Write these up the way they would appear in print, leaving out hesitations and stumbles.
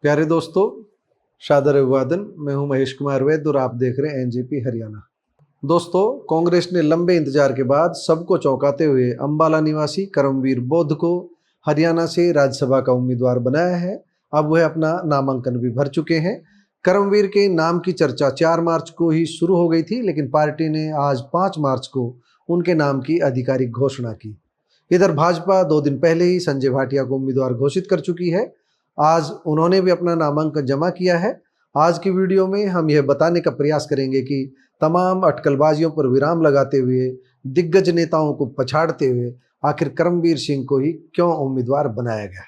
प्यारे दोस्तों, शादर अभिवादन। मैं हूं महेश कुमार वैद और आप देख रहे हैं एनजीपी हरियाणा। दोस्तों, कांग्रेस ने लंबे इंतजार के बाद सबको चौंकाते हुए अंबाला निवासी करमवीर बौद्ध को हरियाणा से राज्यसभा का उम्मीदवार बनाया है। अब वह अपना नामांकन भी भर चुके हैं। करमवीर के नाम की चर्चा 4 मार्च को ही शुरू हो गई थी, लेकिन पार्टी ने आज 5 मार्च को उनके नाम की आधिकारिक घोषणा की। इधर भाजपा 2 दिन पहले ही संजय भाटिया को उम्मीदवार घोषित कर चुकी है। आज उन्होंने भी अपना नामांकन जमा किया है। आज की वीडियो में हम यह बताने का प्रयास करेंगे कि तमाम अटकलबाजियों पर विराम लगाते हुए, दिग्गज नेताओं को पछाड़ते हुए आखिर करमवीर सिंह को ही क्यों उम्मीदवार बनाया गया।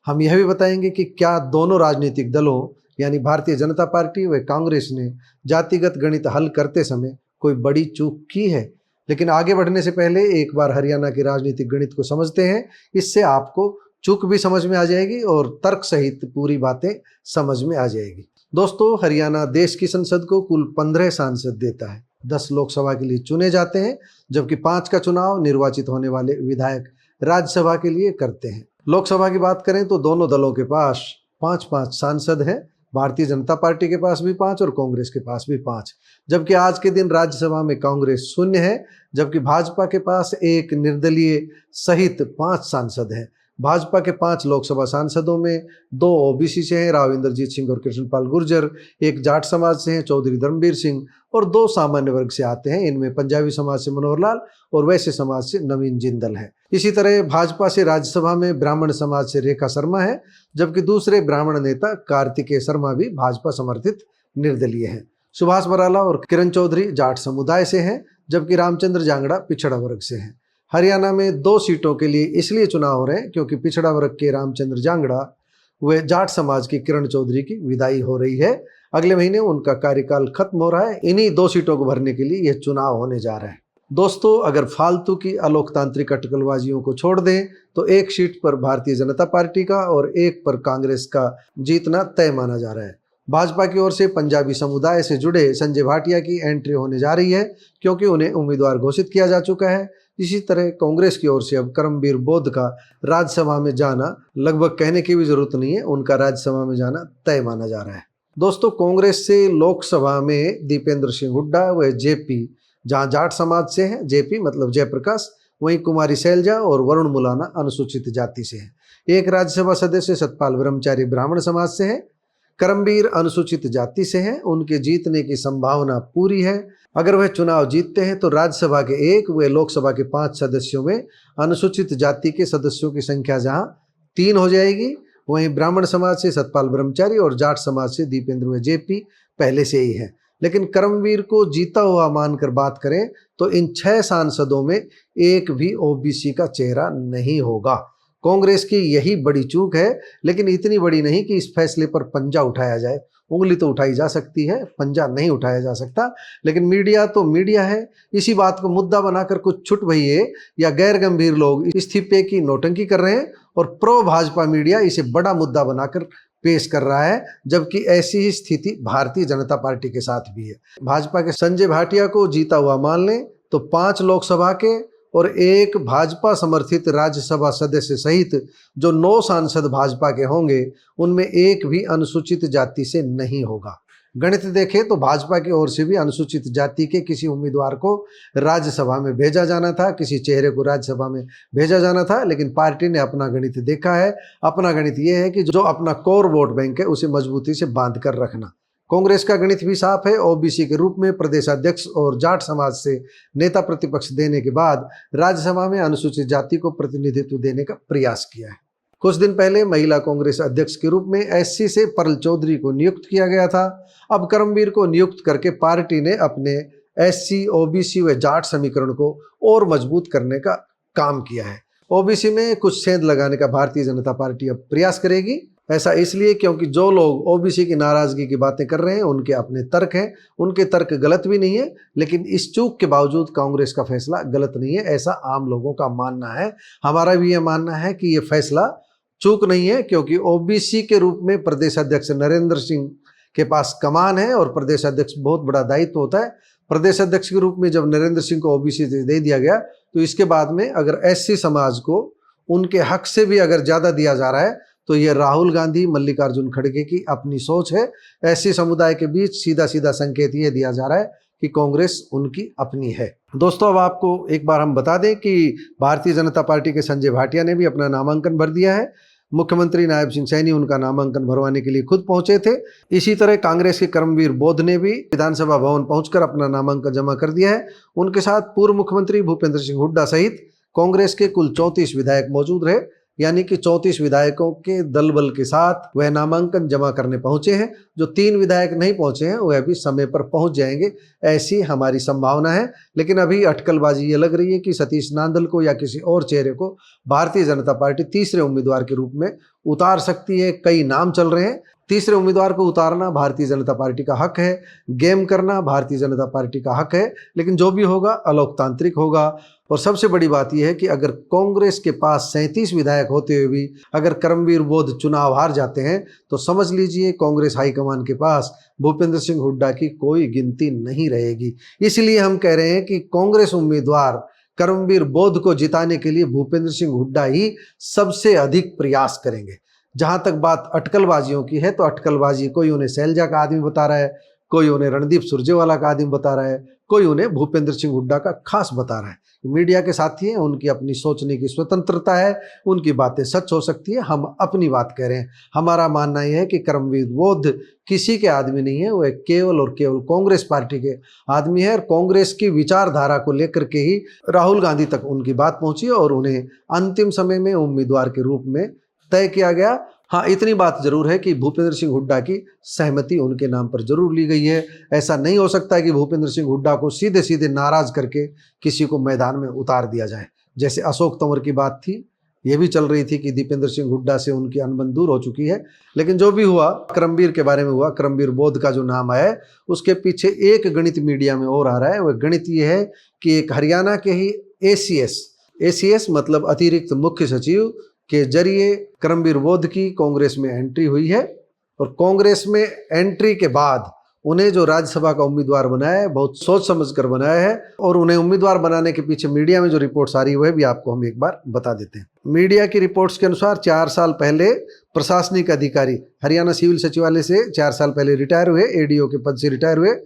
हम यह भी बताएंगे कि क्या दोनों राजनीतिक दलों यानी भारतीय जनता पार्टी व कांग्रेस ने जातिगत गणित हल करते समय कोई बड़ी चूक की है। लेकिन आगे बढ़ने से पहले एक बार हरियाणा के राजनीतिक गणित को समझते हैं। इससे आपको चूक भी समझ में आ जाएगी और तर्क सहित पूरी बातें समझ में आ जाएगी। दोस्तों, हरियाणा देश की संसद को कुल 15 सांसद देता है। 10 लोकसभा के लिए चुने जाते हैं, जबकि 5 का चुनाव निर्वाचित होने वाले विधायक राज्यसभा के लिए करते हैं। लोकसभा की बात करें तो दोनों दलों के पास 5-5 सांसद हैं। भारतीय जनता पार्टी के पास भी 5 और कांग्रेस के पास भी 5। जबकि आज के दिन राज्यसभा में कांग्रेस शून्य है, जबकि भाजपा के पास एक निर्दलीय सहित 5 सांसद हैं। भाजपा के 5 लोकसभा सांसदों में 2 ओबीसी से हैं, राव इंद्रजीत सिंह और कृष्णपाल गुर्जर। एक जाट समाज से हैं, चौधरी धर्मवीर सिंह, और 2 सामान्य वर्ग से आते हैं। इनमें पंजाबी समाज से मनोहर लाल और वैश्य समाज से नवीन जिंदल है। इसी तरह भाजपा से राज्यसभा में ब्राह्मण समाज से रेखा शर्मा है, जबकि दूसरे ब्राह्मण नेता कार्तिकेय शर्मा भी भाजपा समर्थित निर्दलीय हैं। सुभाष बराला और किरण चौधरी जाट समुदाय से हैं, जबकि रामचंद्र जांगड़ा पिछड़ा वर्ग से हैं। हरियाणा में 2 सीटों के लिए इसलिए चुनाव हो रहे हैं क्योंकि पिछड़ा वर्ग के रामचंद्र जांगड़ा व जाट समाज की किरण चौधरी की विदाई हो रही है। अगले महीने उनका कार्यकाल खत्म हो रहा है। इन्हीं 2 सीटों को भरने के लिए यह चुनाव होने जा रहा है। दोस्तों, अगर फालतू की अलोकतांत्रिक अटकलबाजियों को छोड़ दें तो एक सीट पर भारतीय जनता पार्टी का और एक पर कांग्रेस का जीतना तय माना जा रहा है। भाजपा की ओर से पंजाबी समुदाय से जुड़े संजय भाटिया की एंट्री होने जा रही है, क्योंकि उन्हें उम्मीदवार घोषित किया जा चुका है। इसी तरह कांग्रेस की ओर से अब करमवीर बौद्ध का राज्यसभा में जाना लगभग कहने की भी जरूरत नहीं है, उनका राज्यसभा में जाना तय माना जा रहा है। दोस्तों, कांग्रेस से लोकसभा में दीपेंद्र सिंह हुड्डा व जेपी, जहां जाट समाज से हैं, जेपी मतलब जयप्रकाश, वहीं कुमारी शैलजा और वरुण मुलाना अनुसूचित जाति से हैं। एक राज्यसभा सदस्य सतपाल ब्रह्मचारी ब्राह्मण समाज से हैं। करमवीर अनुसूचित जाति से हैं। उनके जीतने की संभावना पूरी है। अगर वह चुनाव जीतते हैं तो राज्यसभा के 1 व लोकसभा के 5 सदस्यों में अनुसूचित जाति के सदस्यों की संख्या जहां 3 हो जाएगी, वहीं ब्राह्मण समाज से सतपाल ब्रह्मचारी और जाट समाज से दीपेंद्र व जेपी पहले से ही है। लेकिन करमवीर को जीता हुआ मानकर बात करें तो इन 6 सांसदों में एक भी ओबीसी का चेहरा नहीं होगा। कांग्रेस की यही बड़ी चूक है, लेकिन इतनी बड़ी नहीं कि इस फैसले पर पंजा उठाया जाए। उंगली तो उठाई जा सकती है, पंजा नहीं उठाया जा सकता। लेकिन मीडिया तो मीडिया है, इसी बात को मुद्दा बनाकर कुछ छुट भइए या गैर गंभीर लोग इस्तीफे की नौटंकी कर रहे हैं और प्रो भाजपा मीडिया इसे बड़ा मुद्दा बनाकर पेश कर रहा है, जबकि ऐसी ही स्थिति भारतीय जनता पार्टी के साथ भी है। भाजपा के संजय भाटिया को जीता हुआ मान लें तो 5 लोकसभा के और 1 भाजपा समर्थित राज्यसभा सदस्य सहित जो 9 सांसद भाजपा के होंगे, उनमें एक भी अनुसूचित जाति से नहीं होगा। गणित देखें तो भाजपा की ओर से भी अनुसूचित जाति के किसी उम्मीदवार को राज्यसभा में भेजा जाना था, किसी चेहरे को राज्यसभा में भेजा जाना था, लेकिन पार्टी ने अपना गणित देखा है। अपना गणित ये है कि जो अपना कोर वोट बैंक है उसे मजबूती से बांध कर रखना। कांग्रेस का गणित भी साफ है। ओबीसी के रूप में प्रदेशाध्यक्ष और जाट समाज से नेता प्रतिपक्ष देने के बाद राज्यसभा में अनुसूचित जाति को प्रतिनिधित्व देने का प्रयास किया है। कुछ दिन पहले महिला कांग्रेस अध्यक्ष के रूप में एससी से परल चौधरी को नियुक्त किया गया था। अब करमवीर को नियुक्त करके पार्टी ने अपने एससी, ओबीसी व जाट समीकरण को और मजबूत करने का काम किया है। ओबीसी में कुछ सेंध लगाने का भारतीय जनता पार्टी अब प्रयास करेगी। ऐसा इसलिए क्योंकि जो लोग ओबीसी की नाराजगी की बातें कर रहे हैं उनके अपने तर्क हैं। उनके तर्क गलत भी नहीं है, लेकिन इस चूक के बावजूद कांग्रेस का फैसला गलत नहीं है, ऐसा आम लोगों का मानना है। हमारा भी यह मानना है कि यह फैसला चूक नहीं है, क्योंकि ओबीसी के रूप में प्रदेश अध्यक्ष नरेंद्र सिंह के पास कमान है और प्रदेश अध्यक्ष बहुत बड़ा दायित्व होता है। प्रदेश अध्यक्ष के रूप में जब नरेंद्र सिंह को ओबीसी दे दिया गया तो इसके बाद में अगर एससी समाज को उनके हक से भी अगर ज़्यादा दिया जा रहा है तो ये राहुल गांधी मल्लिकार्जुन खड़गे की अपनी सोच है। एससी समुदाय के बीच सीधा सीधा संकेत ये दिया जा रहा है कि कांग्रेस उनकी अपनी है। दोस्तों, अब आपको एक बार हम बता दें कि भारतीय जनता पार्टी के संजय भाटिया ने भी अपना नामांकन भर दिया है। मुख्यमंत्री नायब सिंह सैनी उनका नामांकन भरवाने के लिए खुद पहुंचे थे। इसी तरह कांग्रेस के करमवीर बोध ने भी विधानसभा भवन पहुंचकर अपना नामांकन जमा कर दिया है। उनके साथ पूर्व मुख्यमंत्री भूपेंद्र सिंह हुड्डा सहित कांग्रेस के कुल 34 विधायक मौजूद रहे, यानी कि 34 विधायकों के दल बल के साथ वह नामांकन जमा करने पहुंचे हैं। जो 3 विधायक नहीं पहुंचे हैं वह भी समय पर पहुंच जाएंगे, ऐसी हमारी संभावना है। लेकिन अभी अटकलबाजी ये लग रही है कि सतीश नांदल को या किसी और चेहरे को भारतीय जनता पार्टी तीसरे उम्मीदवार के रूप में उतार सकती है। कई नाम चल रहे हैं। तीसरे उम्मीदवार को उतारना भारतीय जनता पार्टी का हक है, गेम करना भारतीय जनता पार्टी का हक है, लेकिन जो भी होगा अलोकतांत्रिक होगा। और सबसे बड़ी बात यह है कि अगर कांग्रेस के पास 37 विधायक होते हुए भी अगर करमवीर बोध चुनाव हार जाते हैं तो समझ लीजिए कांग्रेस हाईकमान के पास भूपेंद्र सिंह हुड्डा की कोई गिनती नहीं रहेगी। इसलिए हम कह रहे हैं कि कांग्रेस उम्मीदवार करमवीर बोध को जिताने के लिए भूपेंद्र सिंह हुड्डा ही सबसे अधिक प्रयास करेंगे। जहां तक बात अटकलबाजियों की है तो अटकलबाजी कोई उन्हें शैलजा का आदमी बता रहा है, कोई उन्हें रणदीप सुरजेवाला का आदमी बता रहा है, कोई उन्हें भूपेंद्र सिंह हुड्डा का खास बता रहा है। मीडिया के साथी हैं, उनकी अपनी सोचने की स्वतंत्रता है, उनकी बातें सच हो सकती है। हम अपनी बात कह रहे हैं। हमारा मानना यह है कि करमवीर बोध किसी के आदमी नहीं है, वह केवल और केवल कांग्रेस पार्टी के आदमी है। और कांग्रेस की विचारधारा को लेकर के ही राहुल गांधी तक उनकी बात पहुंची और उन्हें अंतिम समय में उम्मीदवार के रूप में तय किया गया। हाँ, इतनी बात जरूर है कि भूपेंद्र सिंह हुड्डा की सहमति उनके नाम पर जरूर ली गई है। ऐसा नहीं हो सकता कि भूपेंद्र सिंह हुड्डा को सीधे सीधे नाराज करके किसी को मैदान में उतार दिया जाए। जैसे अशोक तंवर की बात थी, ये भी चल रही थी कि दीपेंद्र सिंह हुड्डा से उनकी अनबन दूर हो चुकी है। लेकिन जो भी हुआ, करमवीर के बारे में हुआ, करमवीर बोध का जो नाम आया है उसके पीछे एक गणित मीडिया में और आ रहा है। वह गणित ये है कि एक हरियाणा के ही एसीएस मतलब अतिरिक्त मुख्य सचिव के जरिए करमवीर बोध की कांग्रेस में एंट्री हुई है। और कांग्रेस में एंट्री के बाद उन्हें जो राज्यसभा का उम्मीदवार बनाया है बहुत सोच समझ कर बनाया है। और उन्हें उम्मीदवार बनाने के पीछे मीडिया में जो रिपोर्ट्स आ रही है वह भी आपको हम एक बार बता देते हैं। मीडिया की रिपोर्ट्स के अनुसार 4 साल पहले प्रशासनिक अधिकारी हरियाणा सिविल सचिवालय से 4 साल पहले रिटायर हुए, एडीओ के पद से रिटायर हुए।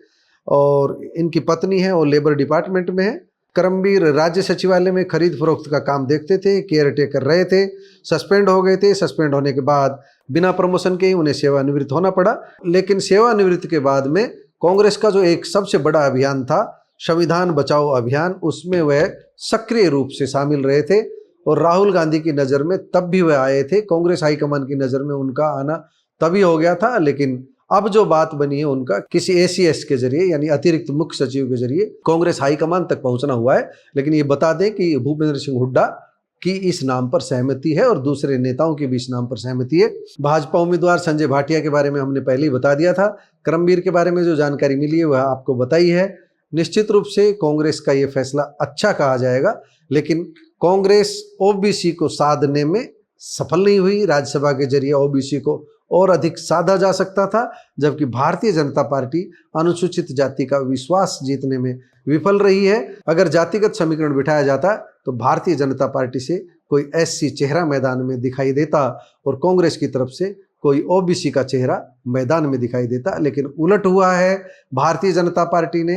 और इनकी पत्नी है और लेबर डिपार्टमेंट में है। करमवीर राज्य सचिवालय में खरीद फरोख्त का काम देखते थे, केयर टेकर रहे थे, सस्पेंड हो गए थे। सस्पेंड होने के बाद बिना प्रमोशन के ही उन्हें सेवानिवृत्त होना पड़ा। लेकिन सेवानिवृत्ति के बाद में कांग्रेस का जो एक सबसे बड़ा अभियान था संविधान बचाओ अभियान, उसमें वह सक्रिय रूप से शामिल रहे थे। और राहुल गांधी की नज़र में तब भी वह आए थे, कांग्रेस हाईकमान की नज़र में उनका आना तभी हो गया था। लेकिन अब जो बात बनी है उनका किसी एसीएस के जरिए यानी अतिरिक्त मुख्य सचिव के जरिए कांग्रेस हाईकमान तक पहुंचना हुआ है। लेकिन ये बता दें कि भूपेंद्र सिंह हुड्डा की इस नाम पर सहमति है और दूसरे नेताओं की भी इस नाम पर सहमति है। भाजपा उम्मीदवार संजय भाटिया के बारे में हमने पहले ही बता दिया था। करमवीर के बारे में जो जानकारी मिली है वह आपको बताई है। निश्चित रूप से कांग्रेस का ये फैसला अच्छा कहा जाएगा, लेकिन कांग्रेस ओबीसी को साधने में सफल नहीं हुई। राज्यसभा के जरिए ओबीसी को और अधिक साधा जा सकता था, जबकि भारतीय जनता पार्टी अनुसूचित जाति का विश्वास जीतने में विफल रही है। अगर जातिगत समीकरण बिठाया जाता तो भारतीय जनता पार्टी से कोई एससी चेहरा मैदान में दिखाई देता और कांग्रेस की तरफ से कोई ओबीसी का चेहरा मैदान में दिखाई देता। लेकिन उलट हुआ है। भारतीय जनता पार्टी ने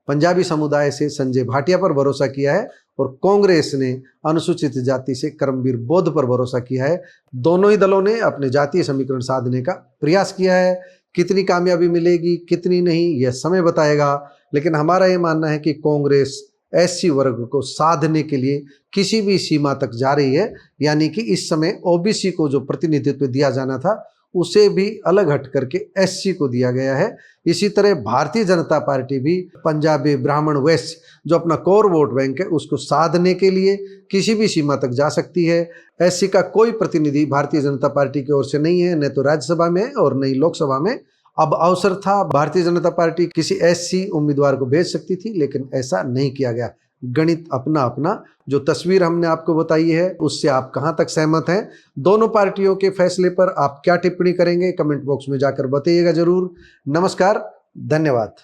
पंजाबी समुदाय से संजय भाटिया पर भरोसा किया है और कांग्रेस ने अनुसूचित जाति से करमवीर बोध पर भरोसा किया है। दोनों ही दलों ने अपने जातीय समीकरण साधने का प्रयास किया है। कितनी कामयाबी मिलेगी कितनी नहीं यह समय बताएगा। लेकिन हमारा ये मानना है कि कांग्रेस एससी वर्ग को साधने के लिए किसी भी सीमा तक जा रही है। यानी कि इस समय ओबीसी को जो प्रतिनिधित्व दिया जाना था उसे भी अलग हट करके एससी को दिया गया है। इसी तरह भारतीय जनता पार्टी भी पंजाबी ब्राह्मण वैश्य जो अपना कोर वोट बैंक है उसको साधने के लिए किसी भी सीमा तक जा सकती है। एससी का कोई प्रतिनिधि भारतीय जनता पार्टी की ओर से नहीं है, न तो राज्यसभा में और न ही लोकसभा में। अब अवसर था, भारतीय जनता पार्टी किसी एससी उम्मीदवार को भेज सकती थी, लेकिन ऐसा नहीं किया गया। गणित अपना अपना। जो तस्वीर हमने आपको बताई है उससे आप कहां तक सहमत हैं? दोनों पार्टियों के फैसले पर आप क्या टिप्पणी करेंगे? कमेंट बॉक्स में जाकर बताइएगा जरूर। नमस्कार, धन्यवाद।